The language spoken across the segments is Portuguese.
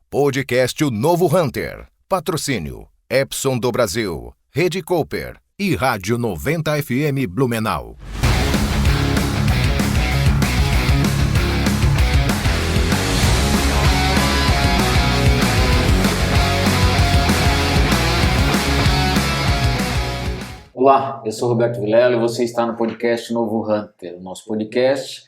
Podcast O Novo Hunter. Patrocínio Epson do Brasil, Rede Cooper e Rádio 90 FM Blumenau. Olá, eu sou Roberto Vilela e você está no podcast Novo Hunter. O nosso podcast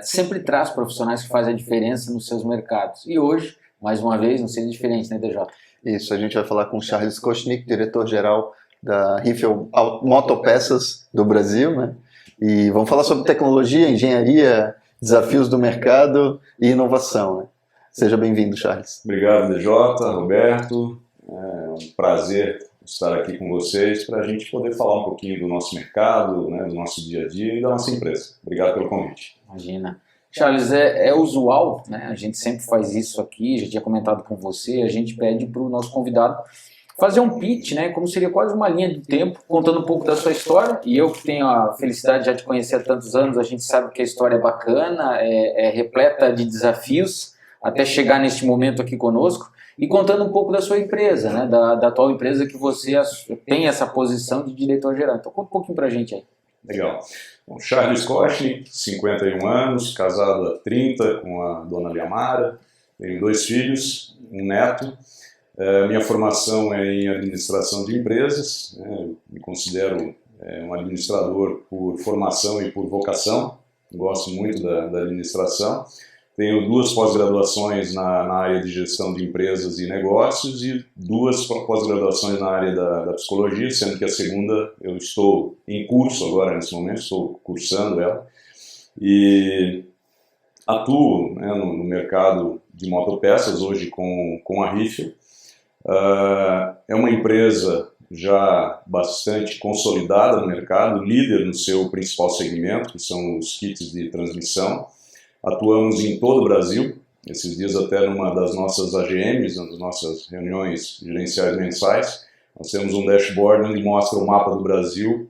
sempre traz profissionais que fazem a diferença nos seus mercados. E hoje, mais uma vez, não seria diferente, né, DJ? Isso, a gente vai falar com o Charles Koschnick, diretor-geral da Riffel Motopeças do Brasil, né? E vamos falar sobre tecnologia, engenharia, desafios do mercado e inovação, né? Seja bem-vindo, Charles. Obrigado, DJ, Roberto. É um prazer estar aqui com vocês para a gente poder falar um pouquinho do nosso mercado, né, do nosso dia a dia e da nossa empresa. Obrigado pelo convite. Imagina. Charles, é usual, né? A gente sempre faz isso aqui, já tinha comentado com você, a gente pede para o nosso convidado fazer um pitch, né? Como seria quase uma linha do tempo, contando um pouco da sua história. E eu que tenho a felicidade já de conhecer há tantos anos, a gente sabe que a história é bacana, é repleta de desafios, até chegar neste momento aqui conosco. E contando um pouco da sua empresa, né? Da atual empresa que você tem essa posição de diretor-geral. Então conta um pouquinho pra gente aí. Legal. Bom, Charles Koschnick, 51 anos, casado há 30 com a dona Liamara, tenho 2 filhos, um neto. Minha formação é em administração de empresas, né? Eu me considero um administrador por formação e por vocação, gosto muito da administração. Tenho 2 pós-graduações na área de gestão de empresas e negócios e 2 pós-graduações na área da psicologia, sendo que a segunda eu estou em curso agora, nesse momento, estou cursando ela. E atuo, né, no mercado de motopeças, hoje com a Riffel. É uma empresa já bastante consolidada no mercado, líder no seu principal segmento, que são os kits de transmissão. Atuamos em todo o Brasil, esses dias até numa das nossas AGMs, nas nossas reuniões gerenciais mensais, nós temos um dashboard onde mostra o mapa do Brasil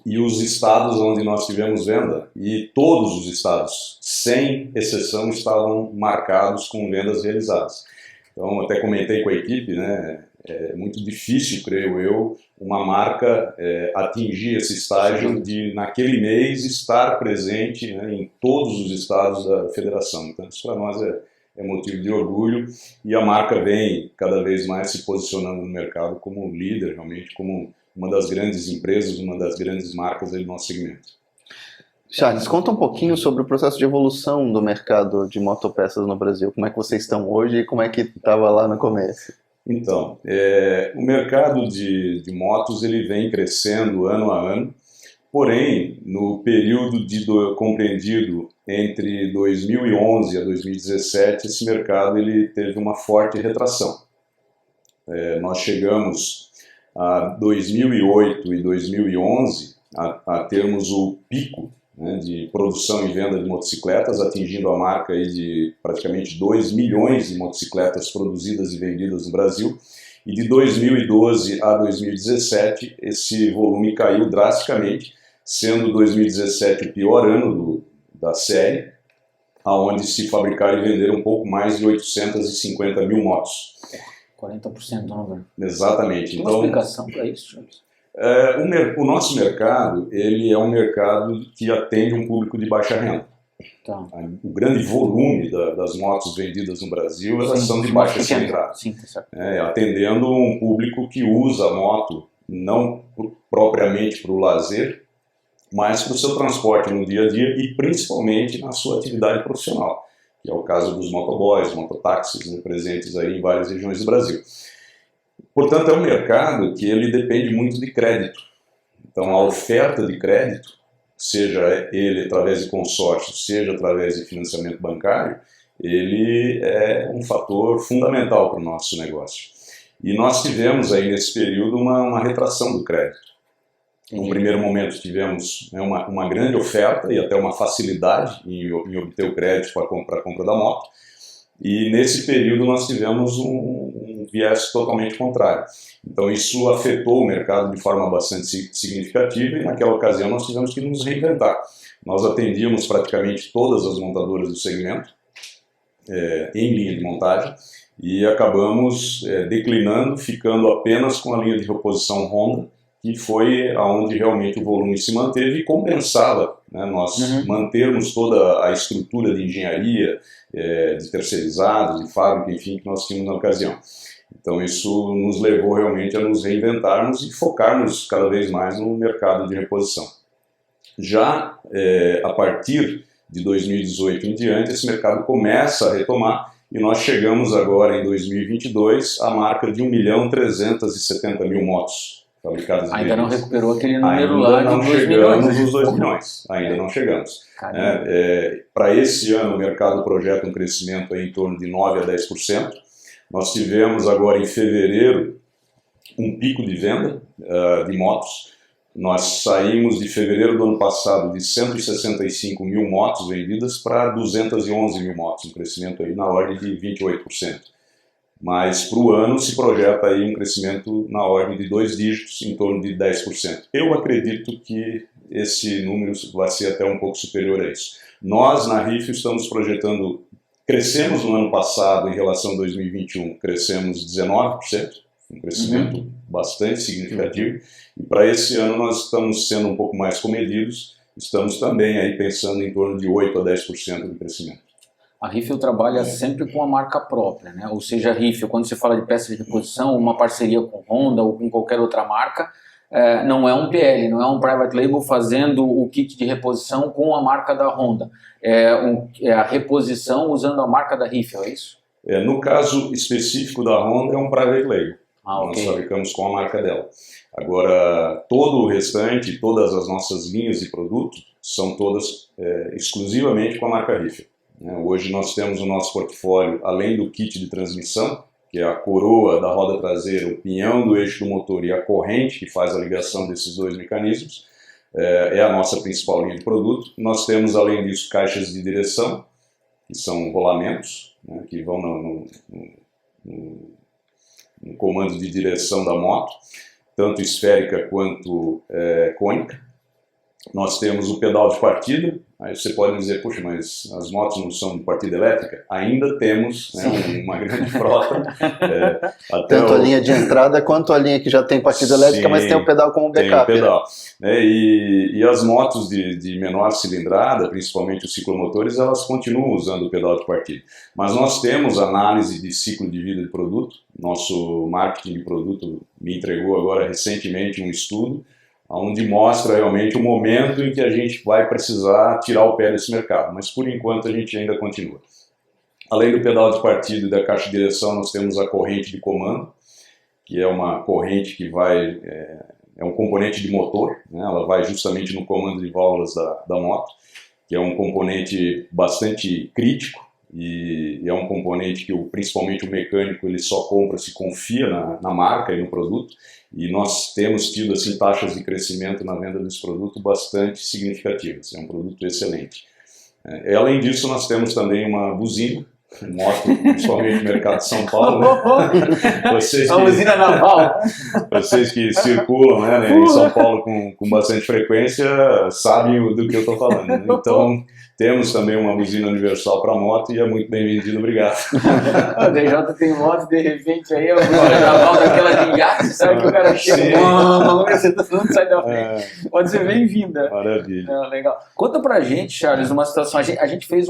e os estados onde nós tivemos venda. E todos os estados, sem exceção, estavam marcados com vendas realizadas. Então, até comentei com a equipe, né? É muito difícil, creio eu, uma marca atingir esse estágio de, naquele mês, estar presente, né, em todos os estados da federação. Então, isso para nós é motivo de orgulho e a marca vem cada vez mais se posicionando no mercado como líder, realmente, como uma das grandes empresas, uma das grandes marcas do nosso segmento. Charles, conta um pouquinho sobre o processo de evolução do mercado de motopeças no Brasil. Como é que vocês estão hoje e como é que estava lá no começo? Então, o mercado de motos ele vem crescendo ano a ano, porém, no período compreendido entre 2011 a 2017, esse mercado ele teve uma forte retração. Nós chegamos a 2008 e 2011 a termos o pico, né, de produção e venda de motocicletas, atingindo a marca aí de praticamente 2 milhões de motocicletas produzidas e vendidas no Brasil. E de 2012 a 2017, esse volume caiu drasticamente, sendo 2017 o pior ano da série, onde se fabricaram e venderam um pouco mais de 850 mil motos. 40%, não, né? Exatamente. Tem uma explicação para isso, Charles? O nosso mercado, ele é um mercado que atende um público de baixa renda. Tá. O grande volume das motos vendidas no Brasil, elas são de baixa cilindrada. Sim, tá certo. Atendendo um público que usa a moto não propriamente para o lazer, mas para o seu transporte no dia a dia e principalmente na sua atividade profissional, que é o caso dos motoboys, mototáxis, né, presentes aí em várias regiões do Brasil. Portanto, é um mercado que ele depende muito de crédito. Então, a oferta de crédito, seja ele através de consórcio, seja através de financiamento bancário, ele é um fator fundamental para o nosso negócio. E nós tivemos aí nesse período uma retração do crédito. No primeiro momento tivemos uma grande oferta e até uma facilidade em obter o crédito para a compra da moto. E nesse período nós tivemos um viés totalmente contrário. Então isso afetou o mercado de forma bastante significativa e naquela ocasião nós tivemos que nos reinventar. Nós atendíamos praticamente todas as montadoras do segmento em linha de montagem e acabamos declinando, ficando apenas com a linha de reposição Honda, que foi aonde realmente o volume se manteve e compensava, né, nós mantermos toda a estrutura de engenharia, de terceirizados, de fábrica, enfim, que nós tínhamos na ocasião. Então isso nos levou realmente a nos reinventarmos e focarmos cada vez mais no mercado de reposição. Já a partir de 2018 em diante, esse mercado começa a retomar e nós chegamos agora em 2022 à marca de 1.370.000 motos fabricadas. Ainda não recuperou aquele número ainda lá não de 2 chegamos milhões. nos 2 milhões, ainda não chegamos. Para esse ano o mercado projeta um crescimento em torno de 9 a 10%. Nós tivemos agora em fevereiro um pico de venda de motos. Nós saímos de fevereiro do ano passado de 165.000 motos vendidas para 211.000 motos, um crescimento aí na ordem de 28%. Mas para o ano se projeta aí um crescimento na ordem de 2 dígitos, em torno de 10%. Eu acredito que esse número vai ser até um pouco superior a isso. Nós, na RIF, estamos projetando, crescemos no ano passado em relação a 2021, crescemos 19%, um crescimento bastante significativo, e para esse ano nós estamos sendo um pouco mais comedidos, estamos também aí pensando em torno de 8 a 10% de crescimento. A Rifel trabalha sempre com a marca própria, né? Ou seja, a Rifel, quando você fala de peça de reposição, uma parceria com Honda ou com qualquer outra marca, não é um PL, não é um private label fazendo o kit de reposição com a marca da Honda. É a reposição usando a marca da Rifel, é isso? No caso específico da Honda, é um private label. Okay. Nós fabricamos com a marca dela. Agora, todo o restante, todas as nossas linhas de produtos, são todas exclusivamente com a marca Rifel. Hoje nós temos o nosso portfólio, além do kit de transmissão, que é a coroa da roda traseira, o pinhão do eixo do motor e a corrente que faz a ligação desses dois mecanismos, é a nossa principal linha de produto. Nós temos, além disso, caixas de direção, que são rolamentos, né, que vão no comando de direção da moto, tanto esférica quanto cônica. Nós temos o pedal de partida. Aí você pode dizer, puxa, mas as motos não são de partida elétrica? Ainda temos, né, uma grande frota. Tanto a linha de entrada quanto a linha que já tem partida elétrica, mas tem o pedal como backup. Tem o pedal. Né? E as motos de menor cilindrada, principalmente os ciclomotores, elas continuam usando o pedal de partida. Mas nós temos análise de ciclo de vida de produto. Nosso marketing de produto me entregou agora recentemente um estudo onde mostra realmente o momento em que a gente vai precisar tirar o pé desse mercado, mas por enquanto a gente ainda continua. Além do pedal de partida e da caixa de direção, nós temos a corrente de comando, que é uma corrente que vai, é um componente de motor, né? Ela vai justamente no comando de válvulas da moto, que é um componente bastante crítico, e é um componente que principalmente o mecânico ele só compra se confia na marca e no produto, e nós temos tido assim, taxas de crescimento na venda desse produto bastante significativas. É um produto excelente. Além disso, nós temos também uma buzina, moto, principalmente no mercado de São Paulo. Né? A buzina naval. Vocês que circulam, né, em São Paulo com bastante frequência sabem do que eu estou falando. Né? Então, temos também uma buzina universal para moto e é muito bem vendido, obrigado. O DJ tem moto, de repente aí a buzina naval daquela de iate, sabe que o cara chega, você tá falando, sai da frente. Pode ser bem-vinda. Maravilha. Legal. Conta pra gente, Charles, uma situação, a gente fez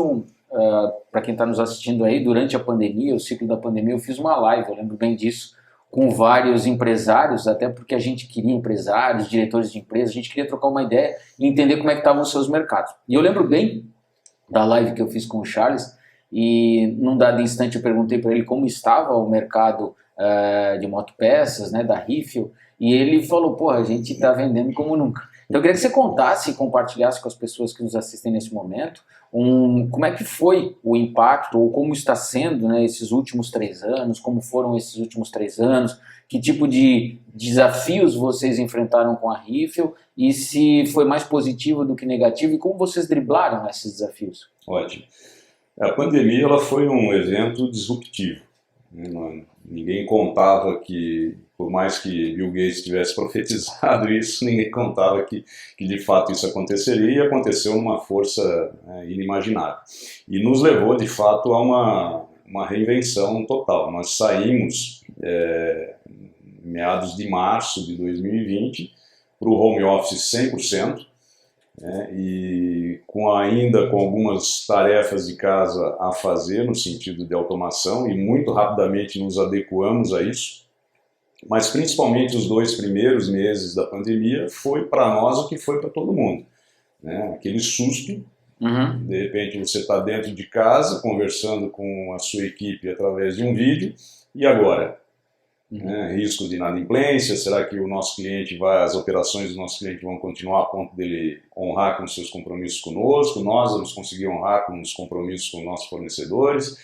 para quem está nos assistindo aí, durante a pandemia, o ciclo da pandemia, eu fiz uma live, eu lembro bem disso, com vários empresários, até porque a gente queria empresários, diretores de empresas, a gente queria trocar uma ideia e entender como é que estavam os seus mercados. E eu lembro bem da live que eu fiz com o Charles, e num dado instante eu perguntei para ele como estava o mercado de motopeças, né, da Rifel, e ele falou, porra, a gente está vendendo como nunca. Então eu queria que você contasse e compartilhasse com as pessoas que nos assistem nesse momento como é que foi o impacto, ou como está sendo, né, esses últimos 3 anos, como foram esses últimos 3 anos, que tipo de desafios vocês enfrentaram com a Rifel e se foi mais positivo do que negativo e como vocês driblaram esses desafios. Ótimo. A pandemia ela foi um evento disruptivo, né, Ninguém contava que, por mais que Bill Gates tivesse profetizado isso, ninguém contava que de fato isso aconteceria, e aconteceu numa força inimaginável. E nos levou de fato a uma reinvenção total. Nós saímos meados de março de 2020 para o home office 100%, e ainda com algumas tarefas de casa a fazer no sentido de automação, e muito rapidamente nos adequamos a isso, mas principalmente os 2 primeiros meses da pandemia foi para nós o que foi para todo mundo, né? Aquele susto. De repente você está dentro de casa conversando com a sua equipe através de um vídeo, e agora? Risco de inadimplência, será que o nosso cliente as operações do nosso cliente vão continuar a ponto dele honrar com os seus compromissos conosco, nós vamos conseguir honrar com os compromissos com os nossos fornecedores?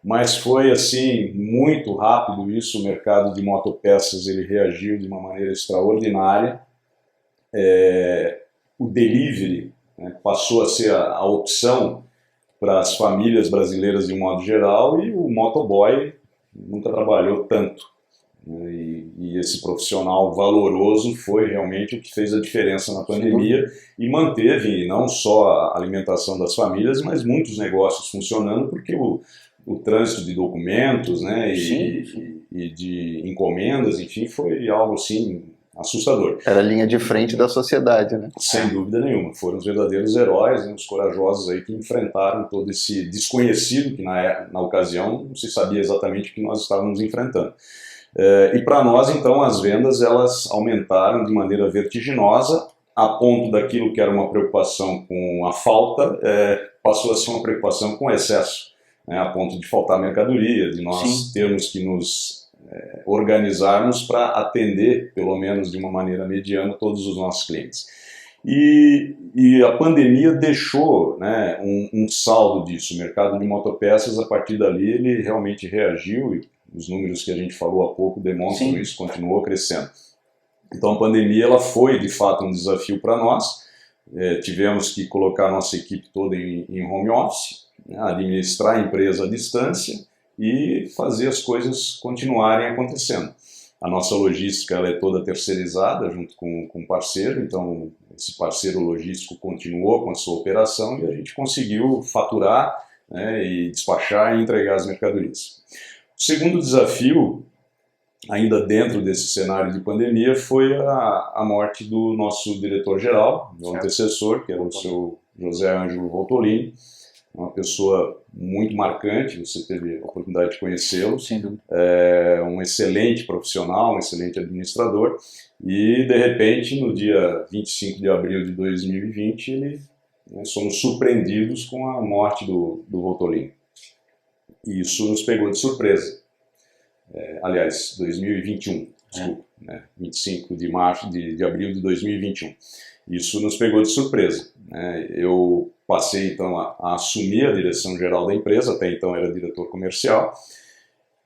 Mas foi assim, muito rápido isso, o mercado de motopeças ele reagiu de uma maneira extraordinária, o delivery passou a ser a opção para as famílias brasileiras de um modo geral, e o motoboy nunca trabalhou tanto. E esse profissional valoroso foi realmente o que fez a diferença na pandemia e manteve não só a alimentação das famílias, mas muitos negócios funcionando, porque o trânsito de documentos, né, e de encomendas, enfim, foi algo assim assustador. Era a linha de frente da sociedade, né? Sem dúvida nenhuma. Foram os verdadeiros heróis, né, os corajosos aí que enfrentaram todo esse desconhecido que na ocasião não se sabia exatamente o que nós estávamos enfrentando. E para nós, então, as vendas elas aumentaram de maneira vertiginosa, a ponto daquilo que era uma preocupação com a falta, passou a ser uma preocupação com o excesso, né, a ponto de faltar mercadoria, de nós termos que nos organizarmos para atender, pelo menos de uma maneira mediana, todos os nossos clientes. E a pandemia deixou, né, um saldo disso. O mercado de motopeças, a partir dali, ele realmente reagiu, e os números que a gente falou há pouco demonstram isso, continuou crescendo. Então a pandemia ela foi de fato um desafio para nós, tivemos que colocar a nossa equipe toda em home office, né, administrar a empresa à distância e fazer as coisas continuarem acontecendo. A nossa logística ela é toda terceirizada junto com um parceiro, então esse parceiro logístico continuou com a sua operação e a gente conseguiu faturar, né, e despachar e entregar as mercadorias. O segundo desafio, ainda dentro desse cenário de pandemia, foi a morte do nosso diretor-geral, meu antecessor, que era o seu José Ângelo Voltolini, uma pessoa muito marcante, você teve a oportunidade de conhecê-lo, Sem dúvida. Um excelente profissional, um excelente administrador, e de repente, no dia 25 de abril de 2020, somos surpreendidos com a morte do Voltolini. E isso nos pegou de surpresa. Aliás, 2021, desculpa, 25 de abril de 2021. Isso nos pegou de surpresa. Eu passei então a assumir a direção geral da empresa, até então era diretor comercial,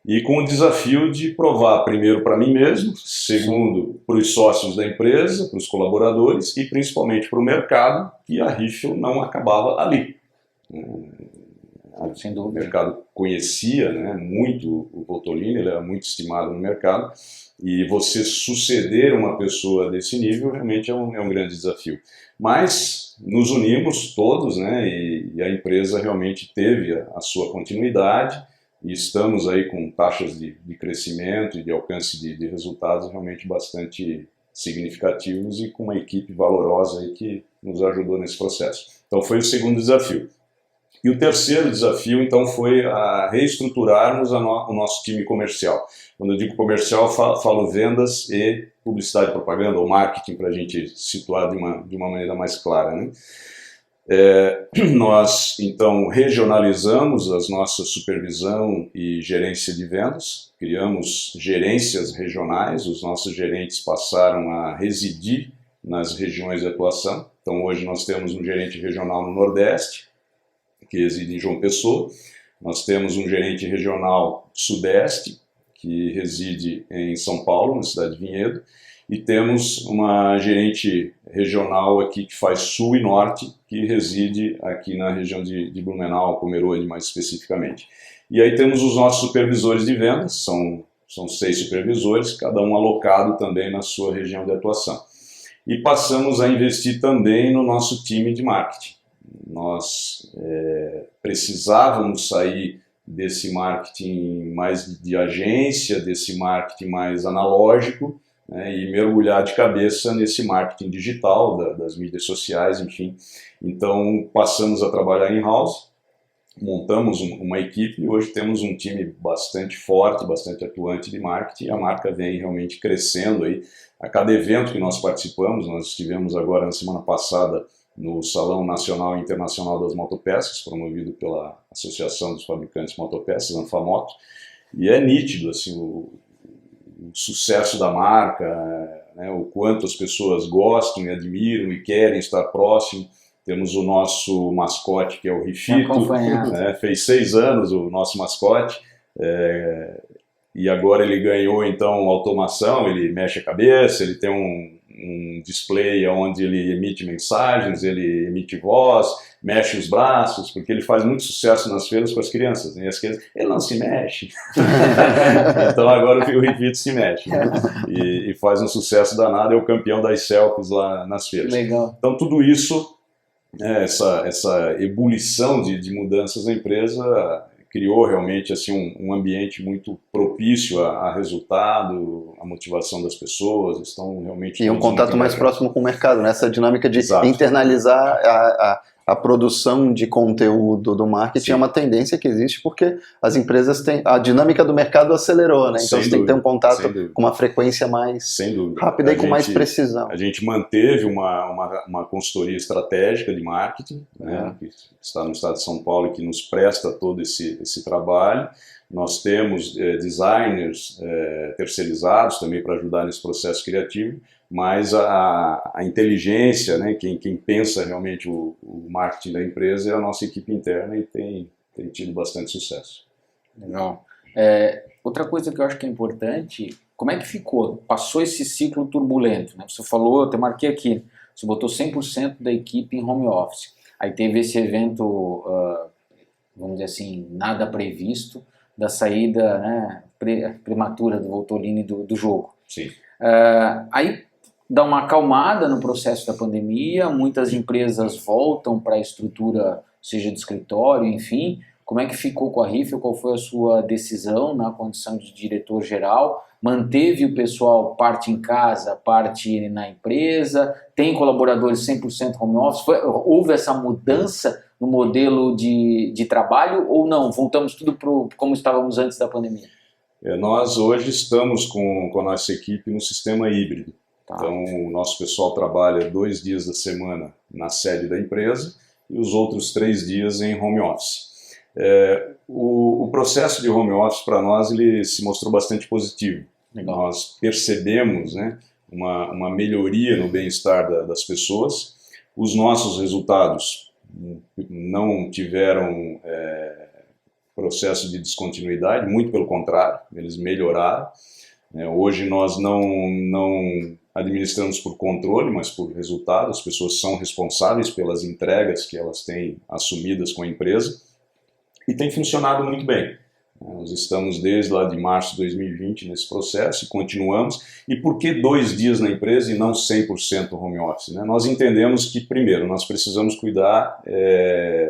e com o desafio de provar primeiro para mim mesmo, segundo para os sócios da empresa, para os colaboradores e principalmente para o mercado, que a Rifel não acabava ali. Sem O dúvida. mercado conhecia, né, muito o Voltolini, ele era muito estimado no mercado, e você suceder uma pessoa desse nível realmente é um grande desafio. Mas nos unimos todos, né, e a empresa realmente teve a sua continuidade, e estamos aí com taxas de crescimento e de alcance de resultados realmente bastante significativos e com uma equipe valorosa aí que nos ajudou nesse processo. Então foi o segundo desafio. E o terceiro desafio, então, foi a reestruturarmos o nosso time comercial. Quando eu digo comercial, falo vendas e publicidade e propaganda, ou marketing, para a gente situar de uma maneira mais clara, né? Nós, então, regionalizamos as nossas supervisão e gerência de vendas, criamos gerências regionais, os nossos gerentes passaram a residir nas regiões de atuação. Então, hoje nós temos um gerente regional no Nordeste, que reside em João Pessoa. Nós temos um gerente regional Sudeste, que reside em São Paulo, na cidade de Vinhedo, e temos uma gerente regional aqui que faz Sul e Norte, que reside aqui na região de Blumenau, Pomerode mais especificamente. E aí temos os nossos supervisores de vendas, são são 6 supervisores, cada um alocado também na sua região de atuação. E passamos a investir também no nosso time de marketing. Nós precisávamos sair desse marketing mais de agência, desse marketing mais analógico, né, e mergulhar de cabeça nesse marketing digital, das mídias sociais, enfim. Então passamos a trabalhar in-house, montamos uma equipe e hoje temos um time bastante forte, bastante atuante de marketing, e a marca vem realmente crescendo aí. A cada evento que nós participamos, nós estivemos agora na semana passada no Salão Nacional e Internacional das Motopeças, promovido pela Associação dos Fabricantes de Motopeças, ANFAMOTO, e é nítido assim, o sucesso da marca, né, o quanto as pessoas gostam e admiram e querem estar próximo. Temos o nosso mascote, que é o Rifito, né, fez 6 anos o nosso mascote, e agora ele ganhou então automação, ele mexe a cabeça, ele tem um display onde ele emite mensagens, ele emite voz, mexe os braços, porque ele faz muito sucesso nas feiras com as crianças, né? E as crianças, ele não se mexe. Então agora o Rifito se mexe, né? E faz um sucesso danado, é o campeão das selfies lá nas feiras. Legal. Então tudo isso, essa ebulição de mudanças na empresa criou realmente assim, um ambiente muito propício a resultado, a motivação das pessoas, estão realmente... E um contato mais próximo com o mercado, né? Essa dinâmica de Exato. Internalizar a produção de conteúdo do marketing. Sim. É uma tendência que existe porque as empresas têm... A dinâmica do mercado acelerou, né? Então você tem que ter um contato com uma frequência mais rápida e com mais precisão. A gente manteve uma consultoria estratégica de marketing, né, que está no estado de São Paulo e que nos presta todo esse trabalho. Nós temos designers terceirizados também para ajudar nesse processo criativo, mas a inteligência, né, quem pensa realmente o marketing da empresa é a nossa equipe interna e tem tido bastante sucesso. Legal. Outra coisa que eu acho que é importante, como é que ficou? Passou esse ciclo turbulento, né? Você falou, eu até marquei aqui, você botou 100% da equipe em home office. Aí teve esse evento, vamos dizer assim, nada previsto, da saída, né, prematura do Voltolini do jogo. Sim. Aí dá uma acalmada no processo da pandemia, muitas empresas voltam para a estrutura, seja de escritório, enfim. Como é que ficou com a Rifel? Qual foi a sua decisão na condição de diretor-geral? Manteve o pessoal parte em casa, parte na empresa? Tem colaboradores 100% home office? Houve essa mudança no modelo de trabalho ou não? Voltamos tudo como estávamos antes da pandemia? Nós hoje estamos com a nossa equipe no sistema híbrido. Tá. Então o nosso pessoal trabalha 2 dias da semana na sede da empresa e os outros 3 dias em home office. O processo de home office para nós ele se mostrou bastante positivo. Legal. Nós percebemos, né, uma melhoria no bem-estar das pessoas. Os nossos resultados não tiveram processo de descontinuidade, muito pelo contrário, eles melhoraram. Hoje nós não administramos por controle, mas por resultado. As pessoas são responsáveis pelas entregas que elas têm assumidas com a empresa e tem funcionado muito bem. Nós estamos desde lá de março de 2020 nesse processo e continuamos. E por que 2 dias na empresa e não 100% home office? Né? Nós entendemos que, primeiro, nós precisamos cuidar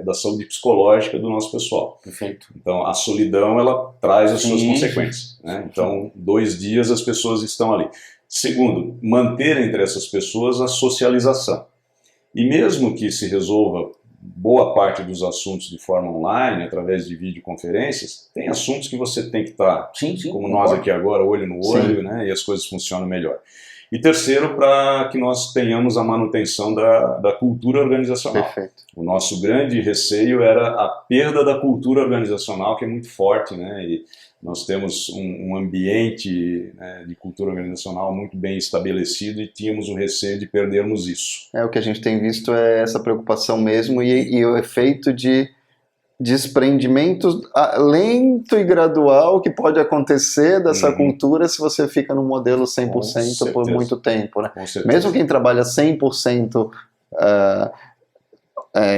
da saúde psicológica do nosso pessoal. Perfeito. Então, a solidão, ela traz as suas consequências. Né? Então, 2 dias as pessoas estão ali. Segundo, manter entre essas pessoas a socialização. E mesmo que se resolva boa parte dos assuntos de forma online, através de videoconferências, tem assuntos que você tem que estar, como nós aqui agora, olho no olho, né, e as coisas funcionam melhor. E terceiro, para que nós tenhamos a manutenção da cultura organizacional. Perfeito. O nosso grande receio era a perda da cultura organizacional, que é muito forte, né, e nós temos um ambiente, né, de cultura organizacional muito bem estabelecido e tínhamos o receio de perdermos isso. O que a gente tem visto é essa preocupação mesmo e o efeito de desprendimento lento e gradual que pode acontecer dessa cultura se você fica no modelo 100% por muito tempo. Né? Mesmo quem trabalha 100%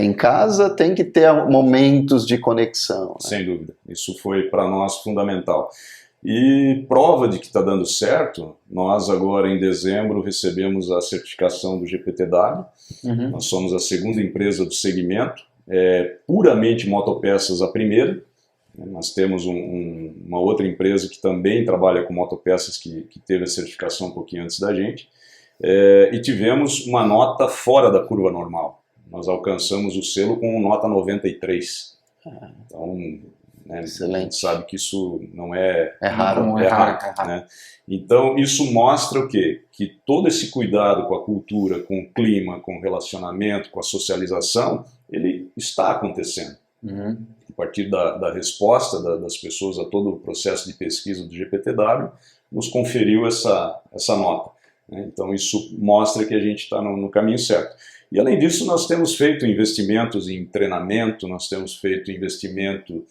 em casa tem que ter momentos de conexão. Né? Sem dúvida, isso foi para nós fundamental. E prova de que está dando certo, nós agora em dezembro recebemos a certificação do GPTW, nós somos a segunda empresa do segmento, puramente motopeças a primeira. Nós temos uma outra empresa que também trabalha com motopeças que teve a certificação um pouquinho antes da gente, e tivemos uma nota fora da curva normal. Nós alcançamos o selo com nota 93. Então, né, a gente sabe que isso não é raro. É raro, né? Então, isso mostra o quê? Que todo esse cuidado com a cultura, com o clima, com o relacionamento, com a socialização, ele está acontecendo. A partir da resposta das pessoas a todo o processo de pesquisa do GPTW, nos conferiu essa nota. Né? Então, isso mostra que a gente está no caminho certo. E, além disso, nós temos feito investimentos em treinamento, nós temos feito investimento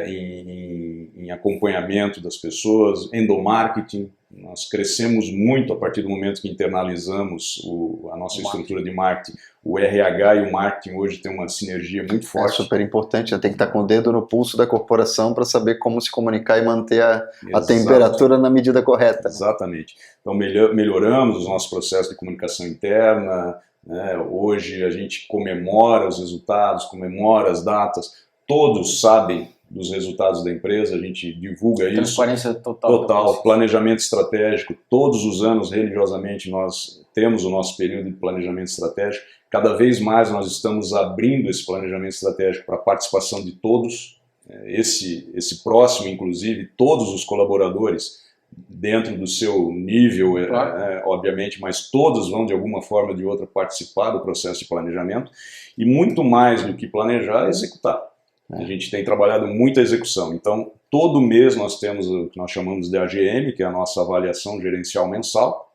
em acompanhamento das pessoas, endomarketing. Nós crescemos muito a partir do momento que internalizamos a nossa estrutura de marketing. O RH e o marketing hoje tem uma sinergia muito forte. É super importante, tem que estar com o dedo no pulso da corporação para saber como se comunicar e manter a temperatura na medida correta. Exatamente. Então melhoramos os nossos processos de comunicação interna, né? Hoje a gente comemora os resultados, comemora as datas, todos sabem dos resultados da empresa, a gente divulga isso. Transparência total. Total, planejamento estratégico, todos os anos, religiosamente, nós temos o nosso período de planejamento estratégico. Cada vez mais nós estamos abrindo esse planejamento estratégico para a participação de todos, esse próximo, inclusive, todos os colaboradores, dentro do seu nível, claro. Obviamente, mas todos vão, de alguma forma ou de outra, participar do processo de planejamento, e muito mais do que planejar, executar. A gente tem trabalhado muito a execução, então todo mês nós temos o que nós chamamos de AGM, que é a nossa avaliação gerencial mensal,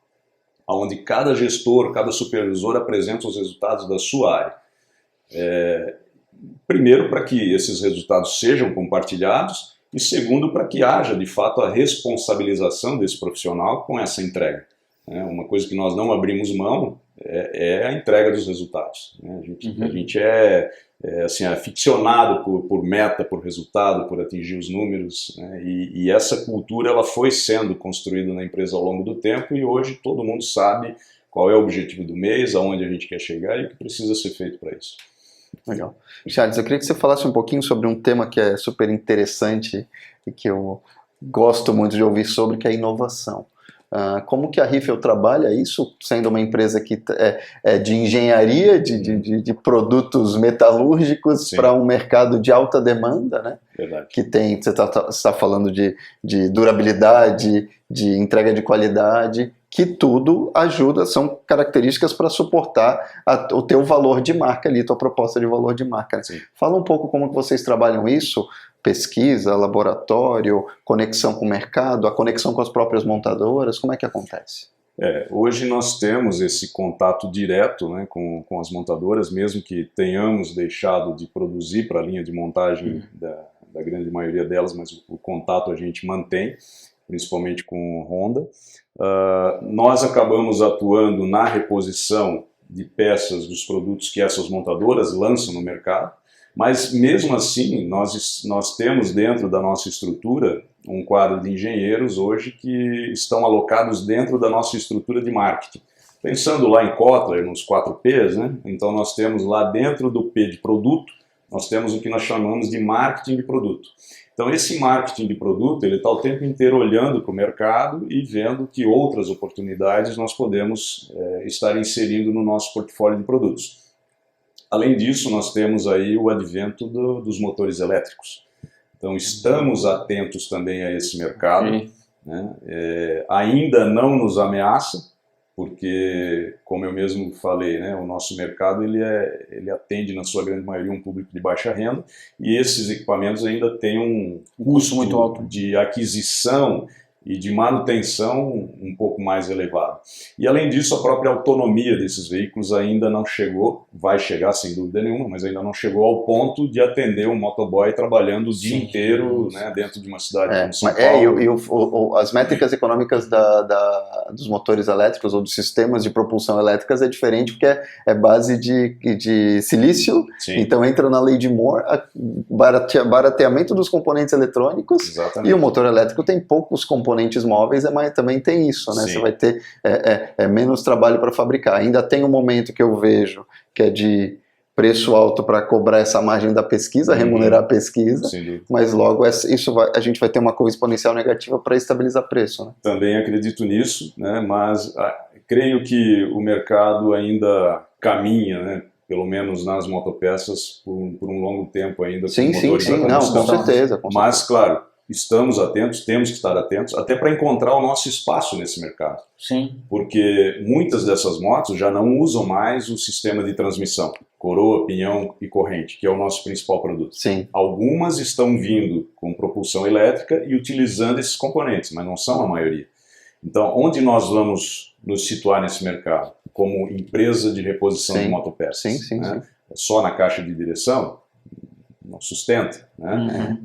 onde cada gestor, cada supervisor apresenta os resultados da sua área. Primeiro, para que esses resultados sejam compartilhados, e segundo, para que haja de fato a responsabilização desse profissional com essa entrega. Uma coisa que nós não abrimos mão é a entrega dos resultados. A gente é aficionado por meta, por resultado, por atingir os números, né? E essa cultura ela foi sendo construída na empresa ao longo do tempo, e hoje todo mundo sabe qual é o objetivo do mês, aonde a gente quer chegar e o que precisa ser feito para isso. Legal. Charles, eu queria que você falasse um pouquinho sobre um tema que é super interessante e que eu gosto muito de ouvir sobre, que é a inovação. Como que a Riffel trabalha isso, sendo uma empresa que é de engenharia, de produtos metalúrgicos para um mercado de alta demanda, né? Verdade. Que tem, você está falando de durabilidade, de entrega de qualidade, que tudo ajuda, são características para suportar o teu valor de marca ali, tua proposta de valor de marca. Sim. Fala um pouco como que vocês trabalham isso, pesquisa, laboratório, conexão com o mercado, a conexão com as próprias montadoras, como é que acontece? Hoje nós temos esse contato direto, né, com as montadoras, mesmo que tenhamos deixado de produzir para a linha de montagem da grande maioria delas, mas o contato a gente mantém, principalmente com Honda. Nós acabamos atuando na reposição de peças dos produtos que essas montadoras lançam no mercado, mas mesmo assim nós temos dentro da nossa estrutura um quadro de engenheiros hoje que estão alocados dentro da nossa estrutura de marketing. Pensando lá em Kotler, nos 4 Ps, né? Então nós temos lá dentro do P de produto, nós temos o que nós chamamos de marketing de produto. Então esse marketing de produto, ele está o tempo inteiro olhando para o mercado e vendo que outras oportunidades nós podemos estar inserindo no nosso portfólio de produtos. Além disso, nós temos aí o advento dos motores elétricos. Então estamos atentos também a esse mercado, né? Ainda não nos ameaça, porque, como eu mesmo falei, né, o nosso mercado ele atende na sua grande maioria um público de baixa renda, e esses equipamentos ainda têm um custo muito alto de aquisição e de manutenção um pouco mais elevado. E além disso, a própria autonomia desses veículos ainda não chegou, vai chegar sem dúvida nenhuma, mas ainda não chegou ao ponto de atender um motoboy trabalhando o dia inteiro, né, dentro de uma cidade como São Paulo. As métricas econômicas dos motores elétricos ou dos sistemas de propulsão elétricas é diferente, porque é base de silício Sim. Então entra na lei de Moore, barateamento dos componentes eletrônicos. Exatamente. E o motor elétrico tem poucos componentes móveis, mas também tem isso, né? Sim. Você vai ter menos trabalho para fabricar. Ainda tem um momento que eu vejo que é de preço alto para cobrar essa margem da pesquisa, remunerar a pesquisa, Sem dúvida. mas logo a gente vai ter uma curva exponencial negativa para estabilizar preço. Né? Também acredito nisso, né? Mas creio que o mercado ainda caminha, né? Pelo menos nas motopeças, por um longo tempo ainda. Sim, a não, combustão. com certeza. Mas, claro, estamos atentos, temos que estar atentos, até para encontrar o nosso espaço nesse mercado. Sim. Porque muitas dessas motos já não usam mais o sistema de transmissão, coroa, pinhão e corrente, que é o nosso principal produto. Sim. Algumas estão vindo com propulsão elétrica e utilizando esses componentes, mas não são a maioria. Então, onde nós vamos nos situar nesse mercado? Como empresa de reposição de motopeças. Sim. Só na caixa de direção? Não sustenta. Né?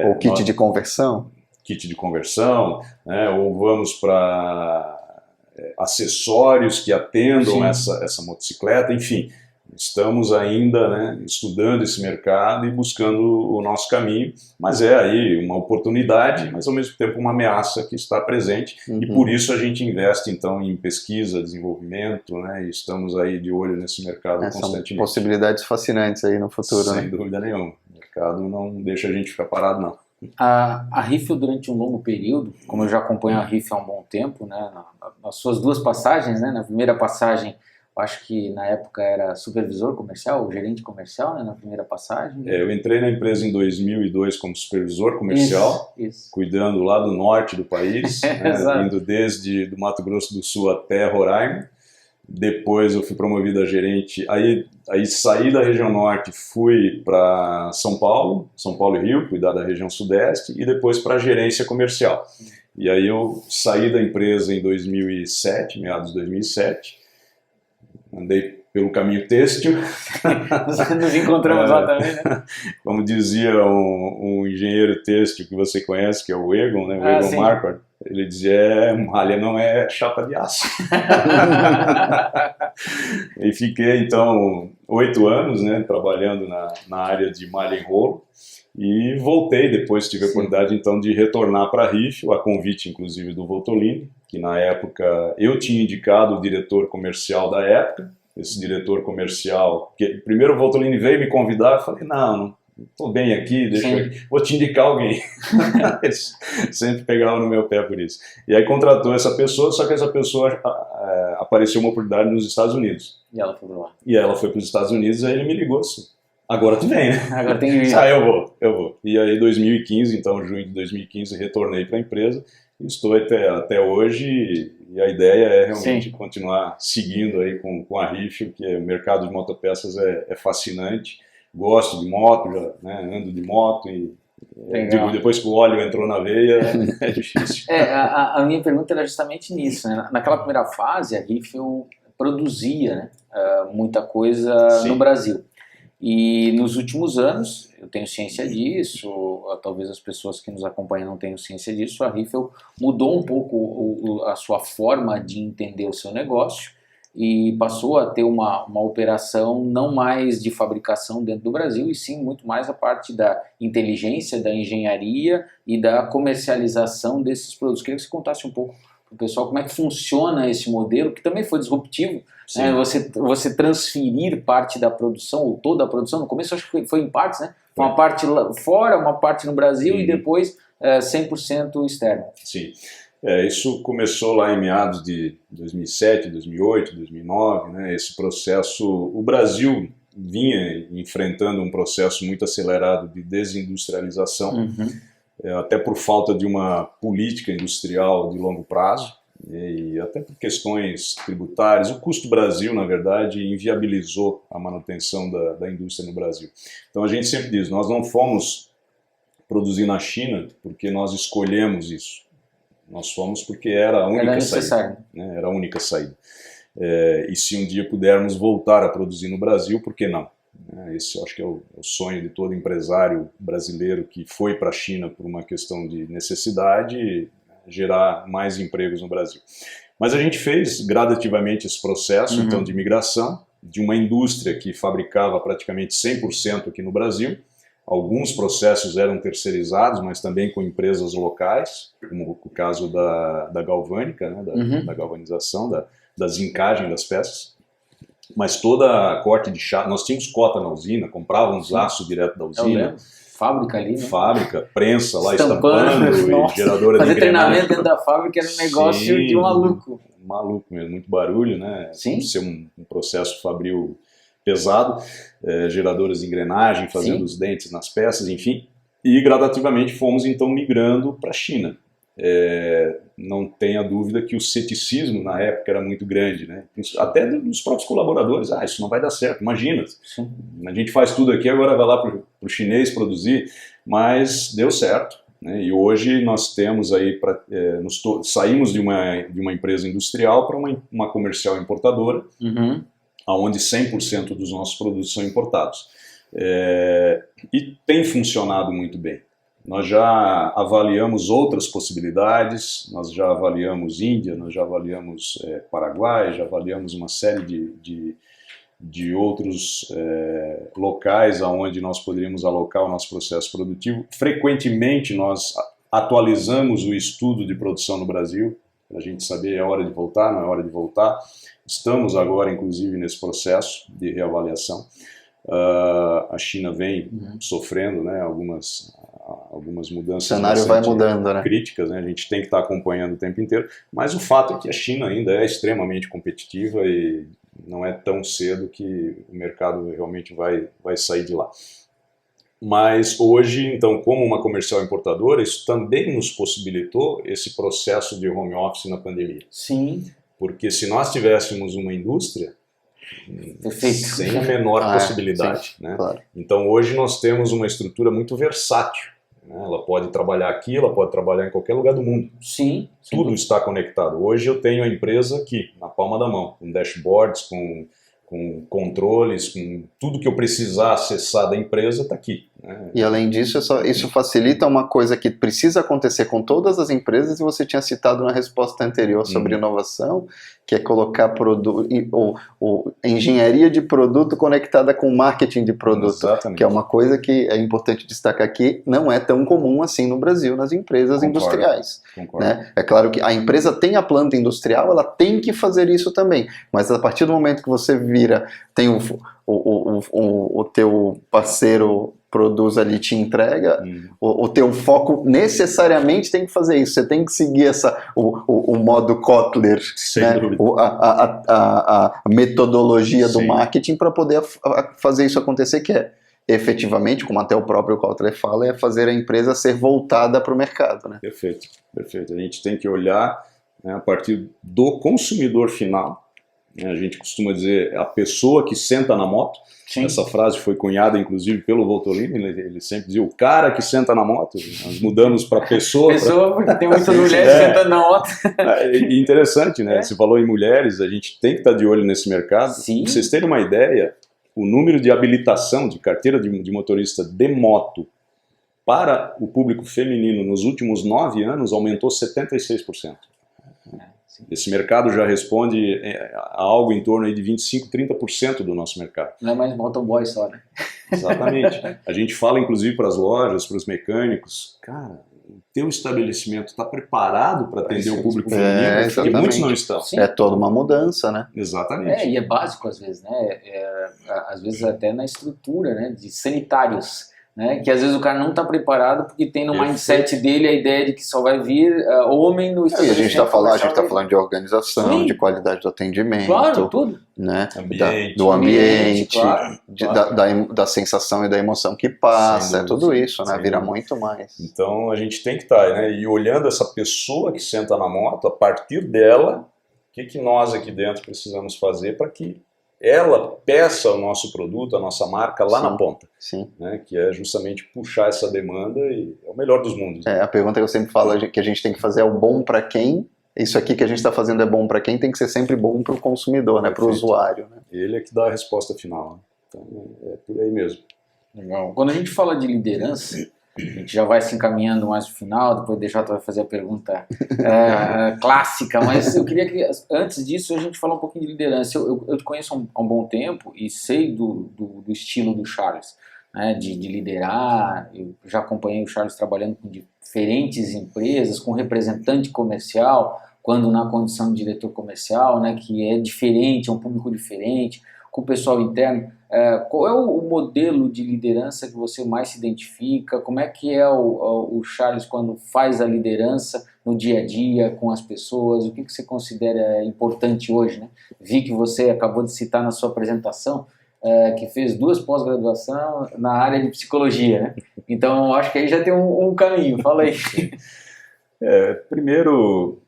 Ou kit de conversão? Kit de conversão, né? Ou vamos para acessórios que atendam essa motocicleta, enfim. Estamos ainda, né, estudando esse mercado e buscando o nosso caminho, mas é aí uma oportunidade, mas ao mesmo tempo uma ameaça que está presente, e por isso a gente investe então em pesquisa, desenvolvimento, né, e estamos aí de olho nesse mercado constantemente. São possibilidades fascinantes aí no futuro. Sem dúvida nenhuma, o mercado não deixa a gente ficar parado não. A Rifel, durante um longo período, como eu já acompanho a Rifel há um bom tempo, né, nas suas duas passagens, né, na primeira passagem, acho que na época era supervisor comercial, gerente comercial, né, na primeira passagem. Eu entrei na empresa em 2002 como supervisor comercial, isso. Cuidando lá do norte do país, né, indo desde do Mato Grosso do Sul até Roraima. Depois eu fui promovido a gerente, aí saí da região norte, fui para São Paulo e Rio, cuidar da região sudeste, e depois para a gerência comercial. E aí eu saí da empresa em 2007, meados de 2007, andei pelo caminho têxtil. Nos encontramos lá também, né? Como dizia um engenheiro têxtil que você conhece, que é o Egon, né? O Egon Marquardt, ele dizia, malha não é chapa de aço. E fiquei, então, 8 anos, né, trabalhando na área de malha em rolo, e voltei, depois tive a oportunidade, então, de retornar para a Rifel, a convite, inclusive, do Voltolini, que na época eu tinha indicado o diretor comercial da época. Esse diretor comercial, que primeiro o Voltolini veio me convidar, eu falei, não estou bem aqui, vou te indicar alguém. Eles sempre pegavam no meu pé por isso. E aí contratou essa pessoa, só que essa pessoa apareceu uma oportunidade nos Estados Unidos. E ela foi para lá. E ela foi para os Estados Unidos, aí ele me ligou assim, agora tu vem, né? Agora tem que vir. Eu vou. E aí 2015, então junho de 2015, retornei para a empresa, e estou até hoje, e a ideia é realmente continuar seguindo aí com a Rifel, que o mercado de motopeças é fascinante. Gosto de moto, né, ando de moto e depois que o óleo entrou na veia é difícil. A minha pergunta era justamente nisso, né? Naquela primeira fase a Rifel produzia, né, muita coisa no Brasil. E nos últimos anos, eu tenho ciência disso, talvez as pessoas que nos acompanham não tenham ciência disso, a Rifel mudou um pouco a sua forma de entender o seu negócio e passou a ter uma operação não mais de fabricação dentro do Brasil, e sim muito mais a parte da inteligência, da engenharia e da comercialização desses produtos. Queria que você contasse um pouco para o pessoal como é que funciona esse modelo, que também foi disruptivo, né? Você transferir parte da produção, ou toda a produção, no começo acho que foi em partes, né? Uma parte lá fora, uma parte no Brasil e depois 100% externo. Sim. Isso começou lá em meados de 2007, 2008, 2009, né? Esse processo, o Brasil vinha enfrentando um processo muito acelerado de desindustrialização, até por falta de uma política industrial de longo prazo, e até por questões tributárias. O custo Brasil, na verdade, inviabilizou a manutenção da indústria no Brasil. Então a gente sempre diz, nós não fomos produzir na China porque nós escolhemos isso. Nós fomos porque era a única saída. Né? Era a única saída. E se um dia pudermos voltar a produzir no Brasil, por que não? Esse eu acho que é o sonho de todo empresário brasileiro que foi para a China por uma questão de necessidade, gerar mais empregos no Brasil. Mas a gente fez gradativamente esse processo então de migração, de uma indústria que fabricava praticamente 100% aqui no Brasil. Alguns processos eram terceirizados, mas também com empresas locais, como o caso da galvânica, né, da galvanização, da zincagem das peças. Mas toda a corte de chá, nós tínhamos cota na usina, comprávamos aço direto da usina. Fábrica ali, né? Fábrica, prensa lá estampando e geradora de fazer engrenagem. treinamento dentro da fábrica era um negócio de maluco. Maluco mesmo, muito barulho, né? Sim. Ser um processo fabril pesado, geradoras de engrenagem, fazendo os dentes nas peças, enfim. E gradativamente fomos então migrando para a China. Não tenha dúvida que o ceticismo na época era muito grande, né? Até dos próprios colaboradores. Isso não vai dar certo, imagina. Sim. A gente faz tudo aqui, agora vai lá para o chinês produzir, mas deu certo, né? E hoje nós temos aí, saímos de uma empresa industrial para uma comercial importadora, onde 100% dos nossos produtos são importados. E tem funcionado muito bem. Nós já avaliamos outras possibilidades, nós já avaliamos Índia, nós já avaliamos Paraguai, já avaliamos uma série de outros locais onde nós poderíamos alocar o nosso processo produtivo. Frequentemente nós atualizamos o estudo de produção no Brasil, para a gente saber é hora de voltar, não é hora de voltar. Estamos agora, inclusive, nesse processo de reavaliação. A China vem sofrendo, né, algumas mudanças. O cenário vai mudando, né? Críticas, né? A gente tem que estar acompanhando o tempo inteiro. Mas o fato é que a China ainda é extremamente competitiva e não é tão cedo que o mercado realmente vai sair de lá. Mas hoje, então, como uma comercial importadora, isso também nos possibilitou esse processo de home office na pandemia. Sim. Porque se nós tivéssemos uma indústria, perfeito, sem a menor possibilidade. Sim, né? Claro. Então hoje nós temos uma estrutura muito versátil. Né? Ela pode trabalhar aqui, ela pode trabalhar em qualquer lugar do mundo. Sim. Tudo está conectado. Hoje eu tenho a empresa aqui, na palma da mão, com dashboards, com controles, com tudo que eu precisar acessar da empresa está aqui. Né? E além disso, isso facilita uma coisa que precisa acontecer com todas as empresas, e você tinha citado na resposta anterior sobre inovação, que é colocar engenharia de produto conectada com marketing de produto. Exatamente. Que é uma coisa que é importante destacar aqui, não é tão comum assim no Brasil, nas empresas industriais. Concordo. Né? É claro que a empresa tem a planta industrial, ela tem que fazer isso também, mas a partir do momento que você tem o teu parceiro produz ali, te entrega, o teu foco necessariamente tem que fazer isso. Você tem que seguir o modo Kotler, né? a metodologia do marketing para poder fazer isso acontecer, que é efetivamente, como até o próprio Kotler fala, é fazer a empresa ser voltada para o mercado. Né? Perfeito, perfeito. A gente tem que olhar, né, a partir do consumidor final. A gente costuma dizer a pessoa que senta na moto. Sim. Essa frase foi cunhada, inclusive, pelo Voltolini. Ele sempre dizia o cara que senta na moto. Nós mudamos para pessoa. Porque tem muitas mulheres sentando na moto. E interessante, né? Você falou em mulheres, a gente tem que estar de olho nesse mercado. Sim. Pra vocês terem uma ideia, o número de habilitação de carteira de motorista de moto para o público feminino nos últimos 9 anos aumentou 76%. Esse mercado já responde a algo em torno aí de 25%, 30% do nosso mercado. Não é mais motoboy só, né? Exatamente. A gente fala inclusive para as lojas, para os mecânicos, cara, o teu estabelecimento está preparado para atender o público feminino? Porque muitos não estão. Sim. É toda uma mudança, né? Exatamente. E é básico às vezes, né? Às vezes até na estrutura, né? De sanitários. Né? Que às vezes o cara não está preparado porque tem no mindset dele a ideia de que só vai vir homem no estabelecimento. E a gente está falando de organização, sim, de qualidade do atendimento, claro, tudo. Né? Do ambiente, claro, da sensação e da emoção que passa, tudo isso, né? Vira muito mais. Então a gente tem que estar, né? E olhando essa pessoa que senta na moto, a partir dela, o que nós aqui dentro precisamos fazer para que ela peça o nosso produto, a nossa marca lá, sim, na ponta. Sim. Né, que é justamente puxar essa demanda, e é o melhor dos mundos. Né? A pergunta que eu sempre falo que a gente tem que fazer é o bom para quem. Isso aqui que a gente está fazendo é bom para quem, tem que ser sempre bom para o consumidor, né, para o usuário. Né? Ele é que dá a resposta final. Né? Então é por aí mesmo. Legal. Quando a gente fala de liderança, A gente já vai se encaminhando mais no final, depois o DJ vai fazer a pergunta clássica, mas eu queria que, antes disso, a gente falar um pouquinho de liderança. Eu te conheço há um bom tempo e sei do estilo do Charles, né, de liderar. Eu já acompanhei o Charles trabalhando com diferentes empresas, com representante comercial, quando na condição de diretor comercial, né, que é diferente, é um público diferente, com o pessoal interno. Qual é o modelo de liderança que você mais se identifica? Como é que é o Charles quando faz a liderança no dia a dia com as pessoas? O que você considera importante hoje, né? Vi que você acabou de citar na sua apresentação que fez 2 pós-graduação na área de psicologia, né? Então acho que aí já tem um caminho. Fala aí. Primeiro,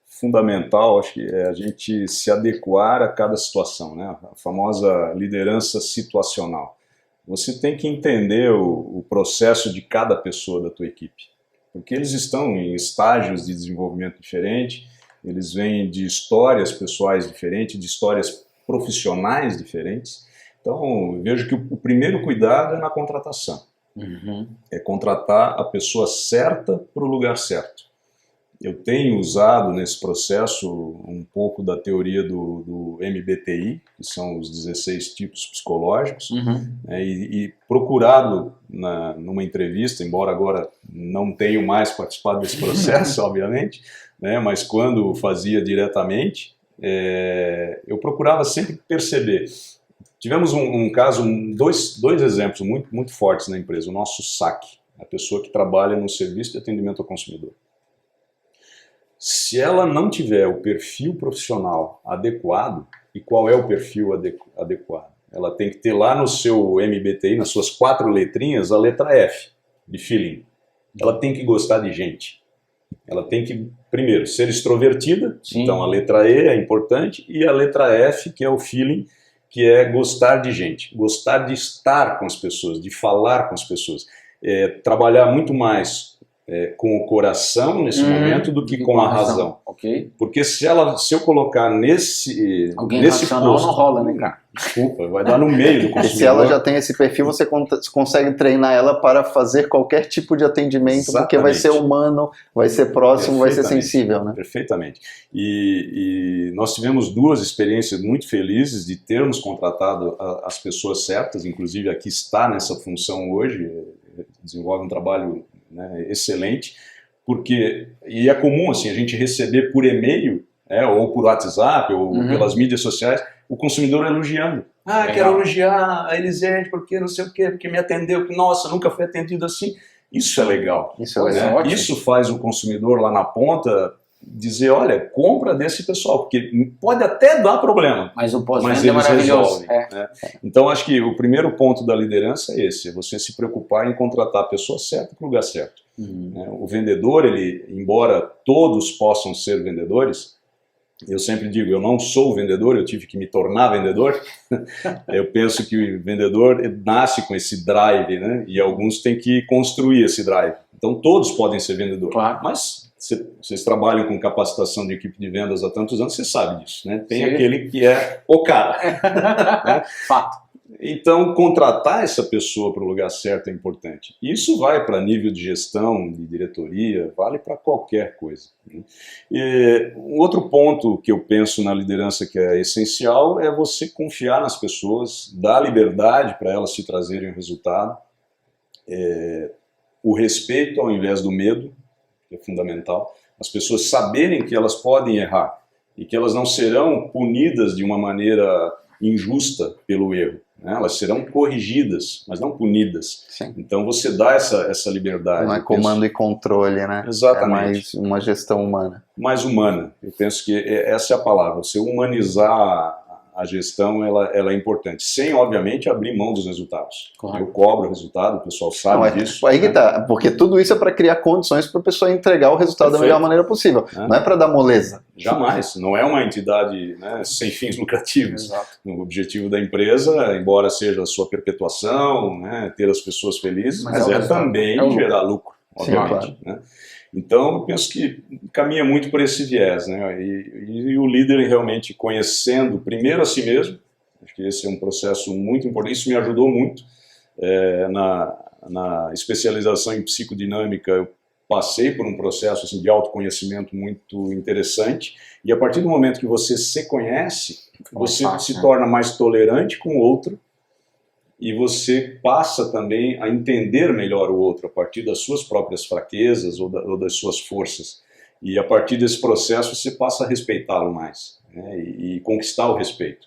fundamental, acho que é a gente se adequar a cada situação, né? A famosa liderança situacional. Você tem que entender o processo de cada pessoa da tua equipe, porque eles estão em estágios de desenvolvimento diferente, eles vêm de histórias pessoais diferentes, de histórias profissionais diferentes. Então, eu vejo que o primeiro cuidado é na contratação. Uhum. É contratar a pessoa certa para o lugar certo. Eu tenho usado nesse processo um pouco da teoria do MBTI, que são os 16 tipos psicológicos, e procurado numa entrevista, embora agora não tenho mais participado desse processo, obviamente, né, mas quando fazia diretamente, eu procurava sempre perceber. Tivemos um caso, dois exemplos muito fortes na empresa. O nosso SAC, a pessoa que trabalha no serviço de atendimento ao consumidor. Se ela não tiver o perfil profissional adequado, e qual é o perfil adequado? Ela tem que ter lá no seu MBTI, nas suas 4 letrinhas, a letra F, de feeling. Ela tem que gostar de gente. Ela tem que, primeiro, ser extrovertida, Sim. Então a letra E é importante, e a letra F, que é o feeling, que é gostar de gente, gostar de estar com as pessoas, de falar com as pessoas, trabalhar muito mais com o coração nesse momento do que com a razão. Okay. Porque se eu colocar nesse racional posto, não rola, né, cara? Desculpa, vai dar no meio do consumidor. E se ela já tem esse perfil, você consegue treinar ela para fazer qualquer tipo de atendimento, Exatamente. Porque vai ser humano, vai ser próximo, vai ser sensível, né? Perfeitamente. E nós tivemos 2 experiências muito felizes de termos contratado as pessoas certas, inclusive aqui está nessa função hoje, desenvolve um trabalho, né, excelente, e é comum assim, a gente receber por e-mail, ou por WhatsApp, ou pelas mídias sociais, o consumidor elogiando. Quero elogiar a Elisete porque não sei o quê, porque me atendeu, que nossa, nunca fui atendido assim. Isso é legal. Isso faz o consumidor lá na ponta dizer, olha, compra desse pessoal, porque pode até dar problema, mas o pós-venda eles é maravilhoso. Resolvem. Né? Então, acho que o primeiro ponto da liderança é esse, é você se preocupar em contratar a pessoa certa para o lugar certo. O vendedor, embora todos possam ser vendedores, eu sempre digo, eu não sou vendedor, eu tive que me tornar vendedor. Eu penso que o vendedor nasce com esse drive, né? E alguns têm que construir esse drive. Então todos podem ser vendedores, claro. Mas vocês trabalham com capacitação de equipe de vendas há tantos anos, você sabe disso, né? Tem Sim. aquele que é o cara. Né? Fato. Então, contratar essa pessoa para o lugar certo é importante. Isso vai para nível de gestão, de diretoria, vale para qualquer coisa. E um outro ponto que eu penso na liderança que é essencial é você confiar nas pessoas, dar liberdade para elas te trazerem o resultado, o respeito ao invés do medo, que é fundamental, as pessoas saberem que elas podem errar e que elas não serão punidas de uma maneira injusta pelo erro. Elas serão corrigidas, mas não punidas. Sim. Então você dá essa liberdade. Não é comando e controle, né? Exatamente. É mais uma gestão humana. Mais humana. Eu penso que essa é a palavra. Você humanizar a gestão, ela é importante. Sem, obviamente, abrir mão dos resultados. Claro. Eu cobro o resultado, o pessoal sabe disso. Aí que tá, porque tudo isso é para criar condições para a pessoa entregar o resultado da melhor maneira possível. Não é para dar moleza. Jamais. Não é uma entidade, né, sem fins lucrativos. Exato. O objetivo da empresa, embora seja a sua perpetuação, né, ter as pessoas felizes, mas também gerar lucro, obviamente. Sim, claro. Né? Então, eu penso que caminha muito por esse viés, né? E o líder realmente conhecendo primeiro a si mesmo, acho que esse é um processo muito importante, isso me ajudou muito na especialização em psicodinâmica, eu passei por um processo assim, de autoconhecimento muito interessante, e a partir do momento que você se conhece, você se torna mais tolerante com o outro, e você passa também a entender melhor o outro a partir das suas próprias fraquezas ou das suas forças. E a partir desse processo você passa a respeitá-lo mais, né, e conquistar o respeito.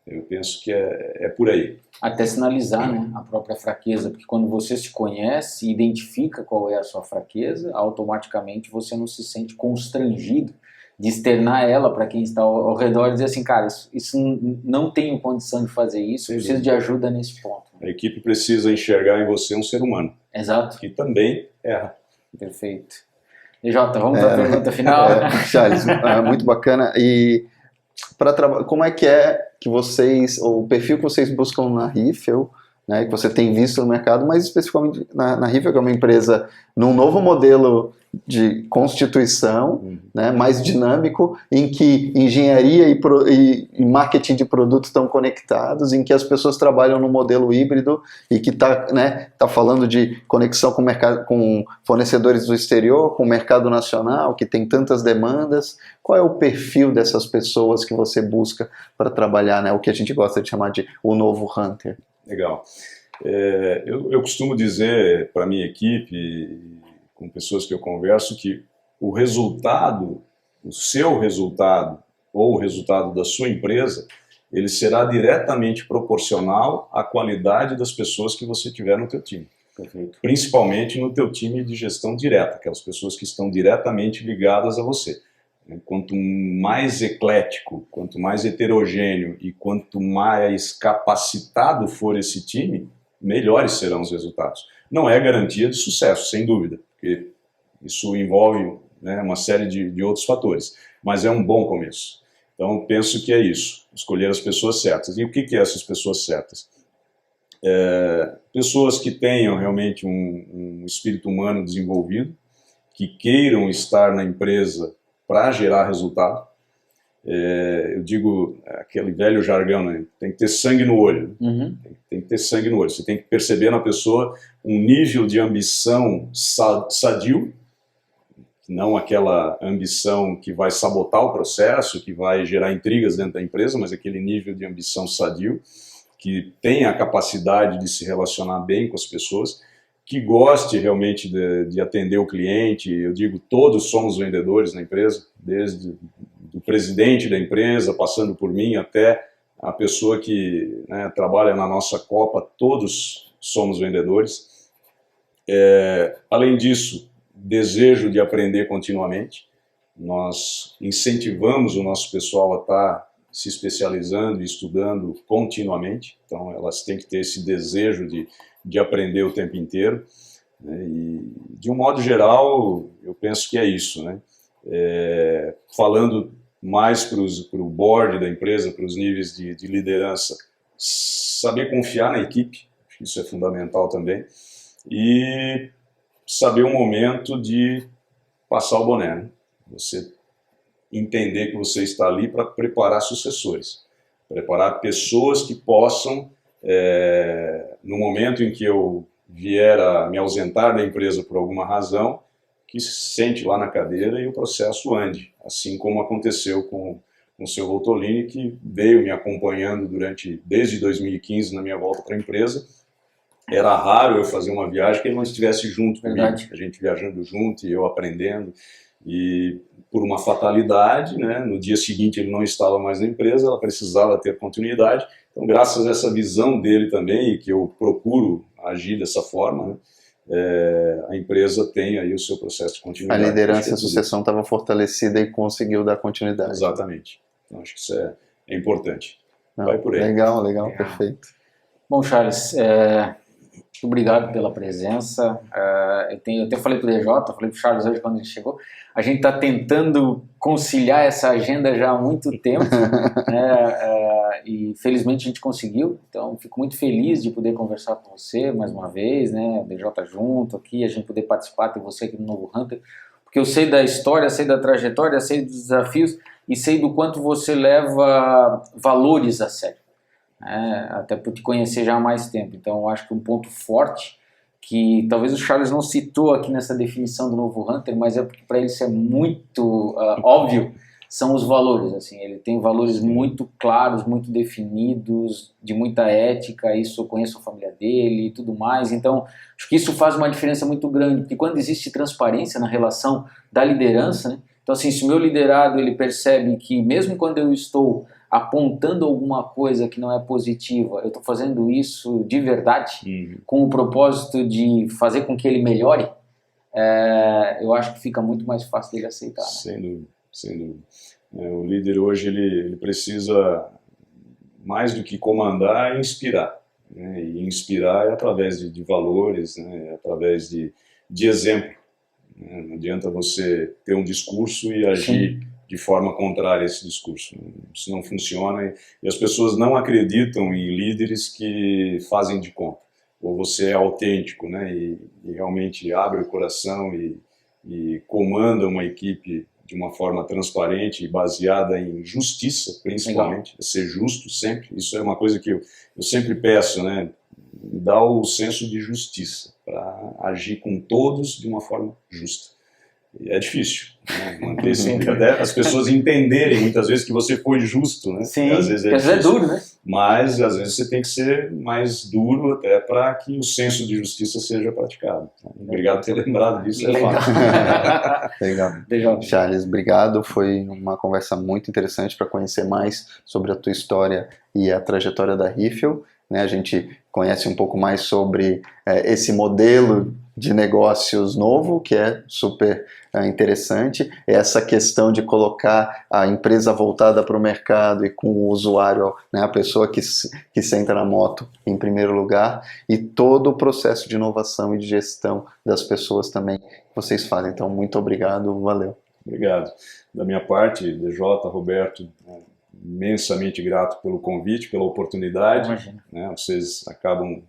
Eu penso que é por aí. Até sinalizar, né, a própria fraqueza, porque quando você se conhece e identifica qual é a sua fraqueza, automaticamente você não se sente constrangido de externar ela para quem está ao redor e dizer assim, cara, isso não tenho condição de fazer isso, eu preciso de ajuda nesse ponto. A equipe precisa enxergar em você um ser humano. Exato. Que também erra. Perfeito. DJ, vamos para a pergunta final? Charles, muito bacana. E como é que vocês, ou o perfil que vocês buscam na Riffel, né, que você tem visto no mercado, mas especificamente na Riffel, que é uma empresa num novo modelo de constituição, né, mais dinâmico, em que engenharia e marketing de produtos estão conectados, em que as pessoas trabalham no modelo híbrido e que tá falando de conexão com o mercado, com fornecedores do exterior, com o mercado nacional, que tem tantas demandas. Qual é o perfil dessas pessoas que você busca para trabalhar, né, o que a gente gosta de chamar de o novo Hunter? Legal. Eu costumo dizer para a minha equipe, com pessoas que eu converso, que o resultado, o seu resultado ou o resultado da sua empresa, ele será diretamente proporcional à qualidade das pessoas que você tiver no teu time. Perfeito. Principalmente no teu time de gestão direta, aquelas pessoas que estão diretamente ligadas a você. Quanto mais eclético, quanto mais heterogêneo e quanto mais capacitado for esse time, melhores serão os resultados. Não é garantia de sucesso, sem dúvida, porque isso envolve, né, uma série de outros fatores, mas é um bom começo. Então, penso que é isso, escolher as pessoas certas. E o que é essas pessoas certas? Pessoas que tenham realmente um espírito humano desenvolvido, que queiram estar na empresa para gerar resultado. Eu digo aquele velho jargão, né? Tem que ter sangue no olho. Tem que ter sangue no olho. Você tem que perceber na pessoa um nível de ambição sadio, não aquela ambição que vai sabotar o processo, que vai gerar intrigas dentro da empresa, mas aquele nível de ambição sadio, que tenha a capacidade de se relacionar bem com as pessoas, que goste realmente de atender o cliente. Eu digo, todos somos vendedores na empresa, desde o presidente da empresa, passando por mim, até a pessoa que, né, trabalha na nossa copa, todos somos vendedores. Além disso, desejo de aprender continuamente. Nós incentivamos o nosso pessoal a estar se especializando e estudando continuamente, então elas têm que ter esse desejo de aprender o tempo inteiro, né? E, de um modo geral, eu penso que é isso, né? Falando mais para o board da empresa, para os níveis de liderança, saber confiar na equipe, acho que isso é fundamental também, e saber o momento de passar o boné, né? Você entender que você está ali para preparar sucessores, preparar pessoas que possam, no momento em que eu vier a me ausentar da empresa por alguma razão, que se sente lá na cadeira e o processo ande, assim como aconteceu com o seu Voltolini, que veio me acompanhando desde 2015 na minha volta para a empresa. Era raro eu fazer uma viagem que ele não estivesse junto comigo, a gente viajando junto e eu aprendendo. E por uma fatalidade, né, no dia seguinte ele não estava mais na empresa, ela precisava ter continuidade. Então, graças a essa visão dele também, que eu procuro agir dessa forma, né, a empresa tem aí o seu processo de continuidade. A liderança e a sucessão estava fortalecida e conseguiu dar continuidade. Exatamente. Então, acho que isso é importante. Vai por aí. Legal, perfeito. Bom, Charles, muito obrigado pela presença. Eu até falei para o DJ, falei para o Charles hoje quando ele chegou, a gente está tentando conciliar essa agenda já há muito tempo, né, e felizmente a gente conseguiu. Então fico muito feliz de poder conversar com você mais uma vez, né, o DJ junto aqui, a gente poder participar, ter você aqui no Novo Hunter, porque eu sei da história, sei da trajetória, sei dos desafios e sei do quanto você leva valores a sério. Até por te conhecer já há mais tempo. Então eu acho que um ponto forte que talvez o Charles não citou aqui nessa definição do novo Hunter, mas é porque para ele isso é muito óbvio, são os valores. Assim, ele tem valores muito claros, muito definidos, de muita ética, isso eu conheço a família dele e tudo mais, então acho que isso faz uma diferença muito grande, porque quando existe transparência na relação da liderança, né? Então assim, se o meu liderado ele percebe que mesmo quando eu estou apontando alguma coisa que não é positiva, eu estou fazendo isso de verdade, com o propósito de fazer com que ele melhore, eu acho que fica muito mais fácil dele aceitar. Né? Sem dúvida, sem dúvida. O líder hoje ele precisa, mais do que comandar, inspirar. Né? E inspirar é através de valores, né? É através de exemplo. Né? Não adianta você ter um discurso e agir de forma contrária a esse discurso. Isso não funciona e as pessoas não acreditam em líderes que fazem de conta. Ou você é autêntico, né? E realmente abre o coração e comanda uma equipe de uma forma transparente e baseada em justiça, principalmente. Ser justo sempre. Isso é uma coisa que eu sempre peço, né? Dá o senso de justiça para agir com todos de uma forma justa. E é difícil, né? Manter sempre as pessoas entenderem muitas vezes que você foi justo, né? Sim, às vezes é duro, né? Mas às vezes você tem que ser mais duro até para que o senso de justiça seja praticado. Obrigado por ter lembrado disso. Legal. Charles, obrigado. Foi uma conversa muito interessante para conhecer mais sobre a tua história e a trajetória da Rifel. Né? A gente conhece um pouco mais sobre esse modelo de negócios novo, que é super interessante, essa questão de colocar a empresa voltada para o mercado e com o usuário, né, a pessoa que senta na moto em primeiro lugar, e todo o processo de inovação e de gestão das pessoas também que vocês fazem. Então, muito obrigado, valeu. Obrigado. Da minha parte, DJ, Roberto, imensamente grato pelo convite, pela oportunidade. Né, vocês acabam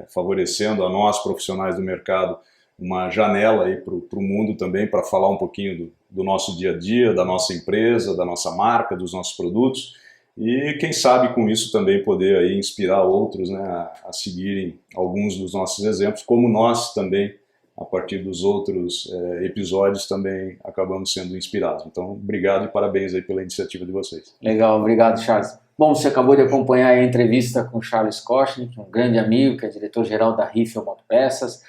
favorecendo a nós, profissionais do mercado, uma janela aí para o mundo também, para falar um pouquinho do nosso dia a dia, da nossa empresa, da nossa marca, dos nossos produtos, e quem sabe com isso também poder aí inspirar outros, né, a seguirem alguns dos nossos exemplos, como nós também, a partir dos outros episódios, também acabamos sendo inspirados. Então, obrigado e parabéns aí pela iniciativa de vocês. Legal, obrigado, Charles. Bom, você acabou de acompanhar a entrevista com o Charles Koschnick, um grande amigo, que é diretor-geral da Rifel Motopeças,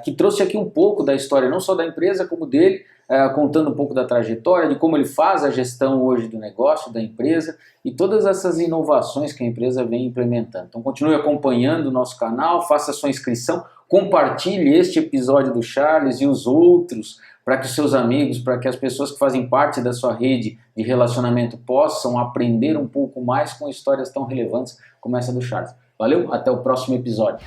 que trouxe aqui um pouco da história, não só da empresa, como dele, contando um pouco da trajetória, de como ele faz a gestão hoje do negócio, da empresa, e todas essas inovações que a empresa vem implementando. Então, continue acompanhando o nosso canal, faça a sua inscrição, compartilhe este episódio do Charles e os outros, para que os seus amigos, para que as pessoas que fazem parte da sua rede de relacionamento possam aprender um pouco mais com histórias tão relevantes como essa do Charles. Valeu, até o próximo episódio.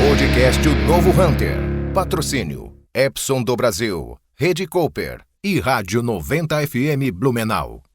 Podcast O Novo Hunter. Patrocínio Epson do Brasil, Rede Cooper e Rádio 90 FM Blumenau.